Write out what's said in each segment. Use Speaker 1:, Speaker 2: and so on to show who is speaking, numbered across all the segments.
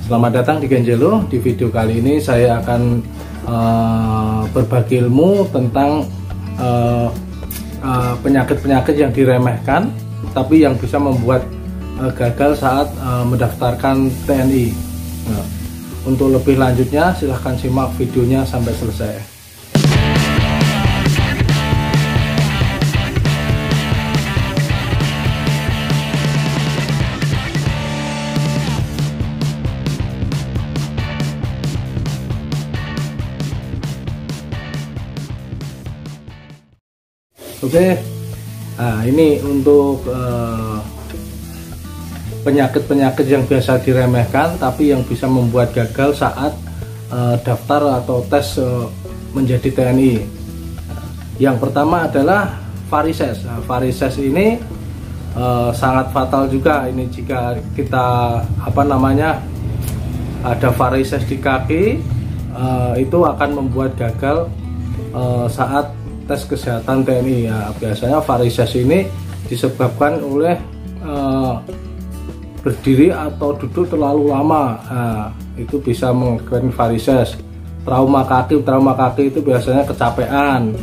Speaker 1: Selamat datang di Genjelo. Di video kali ini saya akan berbagi ilmu tentang penyakit-penyakit yang diremehkan tapi yang bisa membuat gagal saat mendaftarkan TNI. Nah, untuk lebih lanjutnya silahkan simak videonya sampai selesai. Oke, nah ini untuk penyakit-penyakit yang biasa diremehkan tapi yang bisa membuat gagal saat daftar atau tes menjadi TNI. Yang pertama adalah varises. Nah, varises ini sangat fatal juga. Ini jika kita ada varises di kaki, itu akan membuat gagal saat tes kesehatan TNI. Ya, biasanya varises ini disebabkan oleh berdiri atau duduk terlalu lama. Nah, itu bisa mengakibatkan varises. Trauma kaki itu biasanya kecapean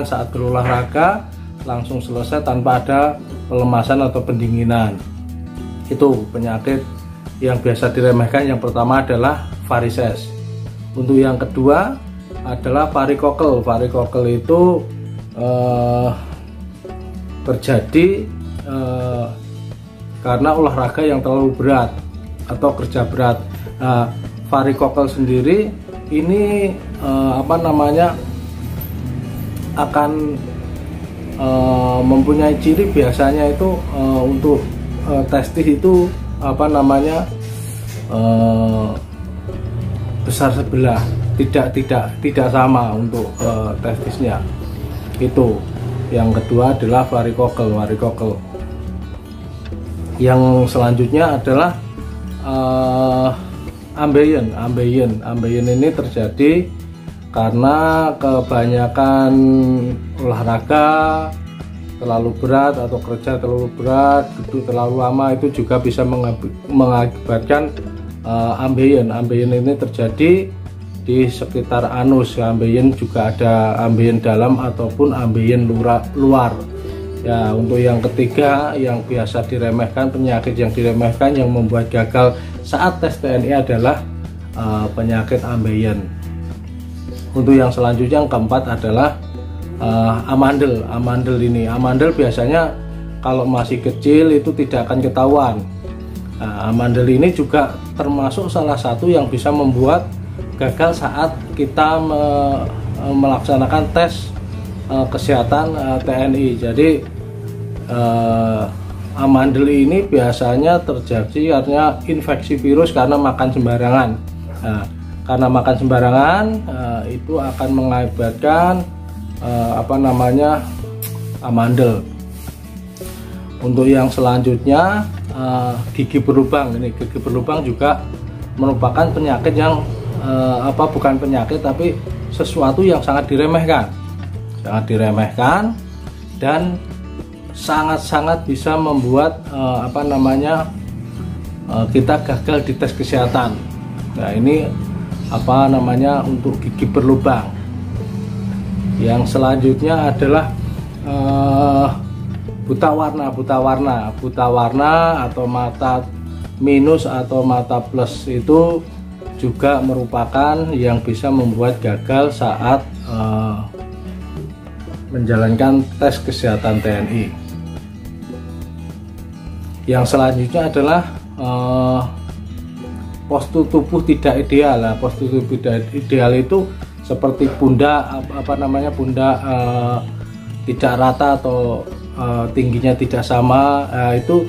Speaker 1: saat berolahraga langsung selesai tanpa ada pelemasan atau pendinginan. Itu penyakit yang biasa diremehkan. Yang pertama adalah varises. Untuk yang kedua adalah varikokel. Varikokel itu terjadi karena olahraga yang terlalu berat atau kerja berat. Nah, varikokel sendiri ini akan mempunyai ciri biasanya itu untuk testis itu besar sebelah. Tidak sama untuk testisnya. Itu yang kedua adalah varikokel. Yang selanjutnya adalah ambeien. Ambeien ini terjadi karena kebanyakan olahraga terlalu berat atau kerja terlalu berat, duduk terlalu lama, itu juga bisa mengakibatkan ambeien. Ambeien ini terjadi di sekitar anus. Ambeien juga ada ambeien dalam ataupun ambeien luar. Ya, untuk yang ketiga yang biasa diremehkan, penyakit yang diremehkan yang membuat gagal saat tes TNI adalah penyakit ambeien. Untuk yang selanjutnya yang keempat adalah amandel. Amandel biasanya kalau masih kecil itu tidak akan ketahuan. Nah, amandel ini juga termasuk salah satu yang bisa membuat gagal saat kita melaksanakan tes kesehatan TNI. Jadi amandel ini biasanya terjadi karena infeksi virus karena makan sembarangan. Nah, karena makan sembarangan itu akan mengakibatkan amandel. Untuk yang selanjutnya gigi berlubang. Ini gigi berlubang juga merupakan penyakit yang bukan penyakit tapi sesuatu yang sangat diremehkan dan sangat bisa membuat kita gagal di tes kesehatan. Nah, ini untuk gigi berlubang. Yang selanjutnya adalah buta warna atau mata minus atau mata plus, itu juga merupakan yang bisa membuat gagal saat menjalankan tes kesehatan TNI. Yang selanjutnya adalah postur tubuh tidak ideal. Nah, postur tubuh tidak ideal itu seperti pundak tidak rata atau tingginya tidak sama. Nah, itu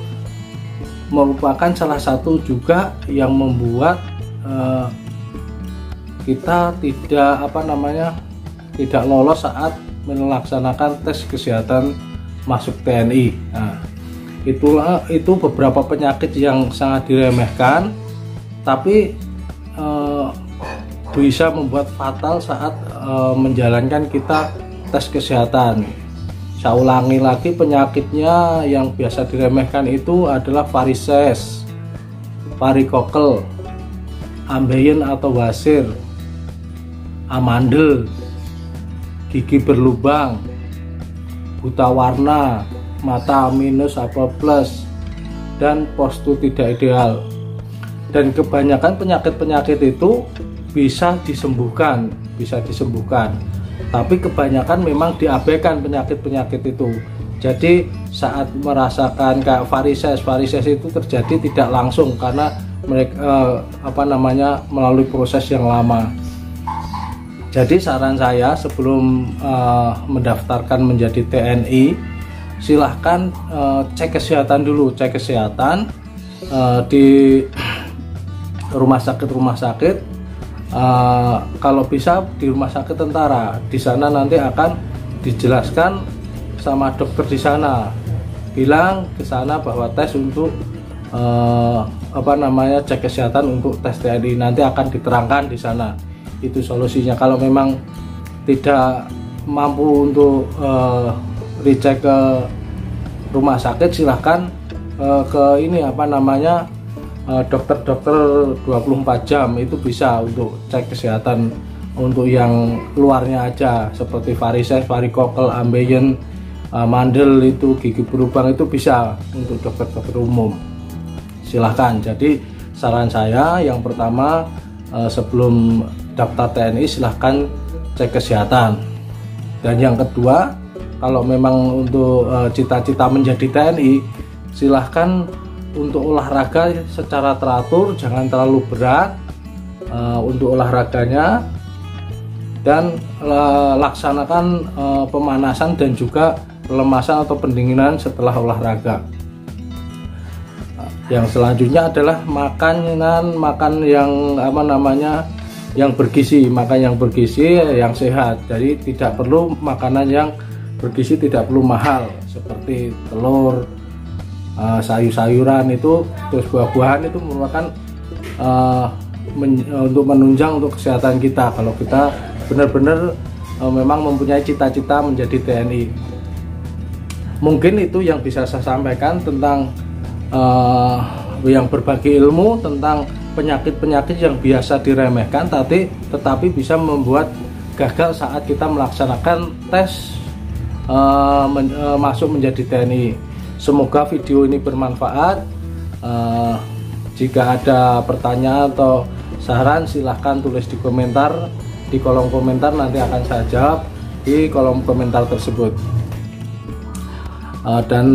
Speaker 1: merupakan salah satu juga yang membuat kita tidak lolos saat melaksanakan tes kesehatan masuk TNI. Nah, itu beberapa penyakit yang sangat diremehkan tapi bisa membuat fatal saat menjalankan kita tes kesehatan. Saya ulangi lagi, penyakitnya yang biasa diremehkan itu adalah varises, varikokel, ambeien atau wasir, amandel, gigi berlubang, buta warna, mata minus apa plus, dan postur tidak ideal. Dan kebanyakan penyakit-penyakit itu bisa disembuhkan, tapi kebanyakan memang diabaikan penyakit-penyakit itu. Jadi saat merasakan kayak varises itu terjadi tidak langsung karena mereka melalui proses yang lama. Jadi saran saya sebelum mendaftarkan menjadi TNI, silahkan cek kesehatan dulu, di rumah sakit. Kalau bisa di rumah sakit tentara, di sana nanti akan dijelaskan sama dokter di sana, bilang ke sana bahwa tes untuk cek kesehatan untuk tes TNI, nanti akan diterangkan di sana itu solusinya. Kalau memang tidak mampu untuk recheck ke rumah sakit, silahkan ke dokter-dokter 24 jam itu bisa untuk cek kesehatan untuk yang luarnya aja seperti varises, varikokel, ambeien, mandel itu, gigi berlubang itu bisa untuk dokter-dokter umum. Silahkan. Jadi saran saya yang pertama, sebelum daftar TNI silahkan cek kesehatan. Dan yang kedua, kalau memang untuk cita-cita menjadi TNI, silahkan untuk olahraga secara teratur, jangan terlalu berat untuk olahraganya, dan laksanakan pemanasan dan juga pelemasan atau pendinginan setelah olahraga. Yang selanjutnya adalah makan yang bergizi, yang sehat. Jadi tidak perlu makanan yang bergizi, tidak perlu mahal seperti telur, sayur-sayuran itu, terus buah-buahan itu merupakan untuk menunjang untuk kesehatan kita kalau kita benar-benar memang mempunyai cita-cita menjadi TNI. Mungkin itu yang bisa saya sampaikan tentang yang berbagi ilmu tentang penyakit-penyakit yang biasa diremehkan tetapi bisa membuat gagal saat kita melaksanakan tes masuk menjadi TNI. Semoga video ini bermanfaat. Jika ada pertanyaan atau saran, silahkan tulis di kolom komentar, nanti akan saya jawab di kolom komentar tersebut. Dan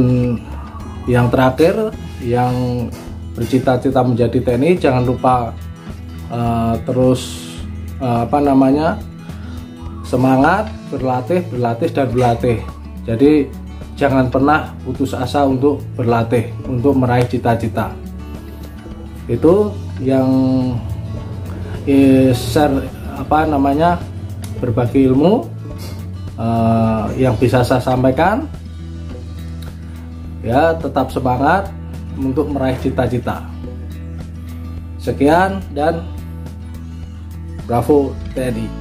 Speaker 1: yang terakhir, yang bercita-cita menjadi TNI, jangan lupa terus semangat, berlatih dan berlatih. Jadi jangan pernah putus asa untuk berlatih, untuk meraih cita-cita. Itu yang share berbagi ilmu yang bisa saya sampaikan. Ya, tetap semangat untuk meraih cita-cita. Sekian dan bravo TNI.